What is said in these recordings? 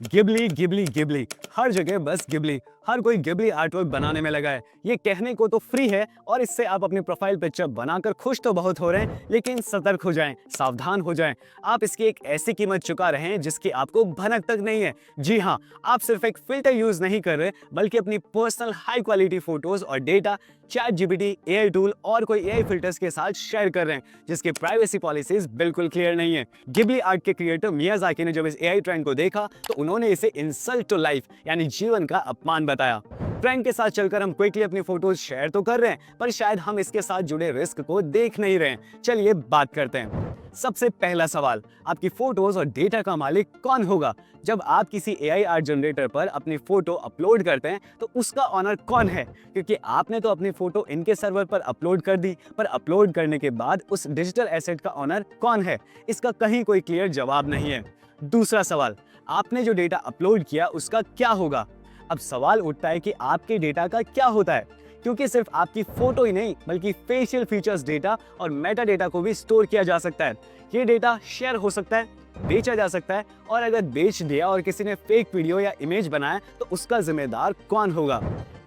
Ghibli Ghibli Ghibli, हर जगह बस Ghibli. हर कोई गिबली आर्टवर्क बनाने में लगा है। ये कहने को तो फ्री है और इससे आप अपनी प्रोफाइल पिक्चर बनाकर खुश तो बहुत हो रहे हैं, लेकिन सतर्क हो जाएं, सावधान हो जाएं। आप इसकी एक ऐसी कीमत चुका रहे हैं जिसकी आपको भनक तक नहीं है। जी हाँ, आप सिर्फ एक फिल्टर यूज नहीं कर रहे, बल्कि अपनी पर्सनल हाई क्वालिटी फोटोज और डेटा ChatGPT, एआई टूल और कोई एआई फिल्टर्स के साथ शेयर कर रहे हैं, जिसकी प्राइवेसी पॉलिसीज बिल्कुल क्लियर नहीं है। गिबली आर्ट के क्रिएटर मियाजाकी ने जब इस एआई ट्रेंड को देखा तो उन्होंने इसे इंसल्ट टू लाइफ यानी जीवन का अपमान बताया। ट्रेंड के साथ चलकर हम क्विकली अपनी फोटोज शेयर तो कर रहे हैं, पर शायद हम इसके साथ जुड़े रिस्क को देख नहीं रहे हैं। चलिए बात करते हैं। सबसे पहला सवाल, आपकी फोटोज और डेटा का मालिक कौन होगा? जब आप किसी एआई आर्ट जनरेटर पर अपनी फोटो अपलोड करते हैं तो उसका ऑनर कौन है? क्योंकि आपने तो अपनी फोटो इनके सर्वर पर अपलोड कर दी, पर अपलोड करने के बाद उस डिजिटल एसेट का ऑनर कौन है? इसका कहीं कोई क्लियर जवाब नहीं है। दूसरा सवाल, आपने जो डेटा अपलोड किया उसका क्या होगा? अब सवाल उठता है कि आपके डेटा का क्या होता है, क्योंकि सिर्फ आपकी फोटो ही नहीं बल्कि फेशियल फीचर्स डेटा और मेटा डेटा को भी स्टोर किया जा सकता है। ये डेटा शेयर हो सकता है, बेचा जा सकता है, और अगर बेच दिया और किसी ने फेक वीडियो या इमेज बनाया तो उसका जिम्मेदार कौन होगा?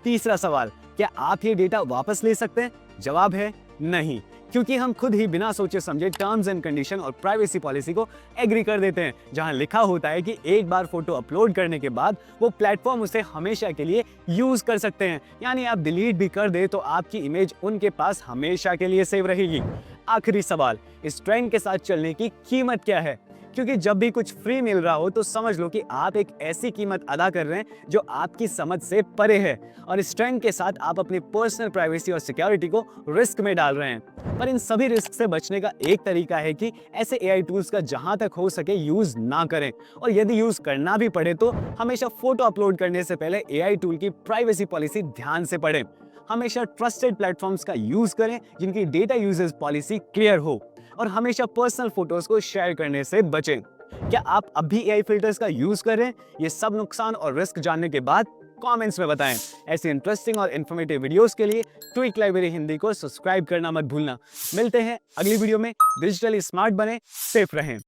तीसरा सवाल, क्या आप ये डेटा वापस ले सकते हैं? जवाब है नहीं, क्योंकि हम खुद ही बिना सोचे समझे टर्म्स एंड कंडीशन और प्राइवेसी पॉलिसी को एग्री कर देते हैं, जहां लिखा होता है कि एक बार फोटो अपलोड करने के बाद वो प्लेटफॉर्म उसे हमेशा के लिए यूज कर सकते हैं। यानी आप डिलीट भी कर दे तो आपकी इमेज उनके पास हमेशा के लिए सेव रहेगी। आखिरी सवाल, इस ट्रेंड के साथ चलने की कीमत क्या है? क्योंकि जब भी कुछ फ्री मिल रहा हो तो समझ लो कि आप एक ऐसी कीमत अदा कर रहे हैं जो आपकी समझ से परे है, और इस ट्रेंड के साथ आप अपनी पर्सनल प्राइवेसी और सिक्योरिटी को रिस्क में डाल रहे हैं। पर इन सभी रिस्क से बचने का एक तरीका है कि ऐसे एआई टूल्स का जहां तक हो सके यूज ना करें, और यदि यूज करना भी पड़े तो हमेशा फोटो अपलोड करने से पहले एआई टूल की प्राइवेसी पॉलिसी ध्यान से पढ़ें। हमेशा ट्रस्टेड प्लेटफॉर्म्स का यूज करें जिनकी डेटा यूजेस पॉलिसी क्लियर हो, और हमेशा पर्सनल फोटोज को शेयर करने से बचें। क्या आप अब भी एआई फिल्टर्स का यूज कर रहे हैं? ये सब नुकसान और रिस्क जानने के बाद कमेंट्स में बताएं। ऐसी इंटरेस्टिंग और इन्फॉर्मेटिव वीडियोस के लिए ट्वीक लाइब्रेरी हिंदी को सब्सक्राइब करना मत भूलना। मिलते हैं अगली वीडियो में। डिजिटली स्मार्ट बने, सेफ रहें।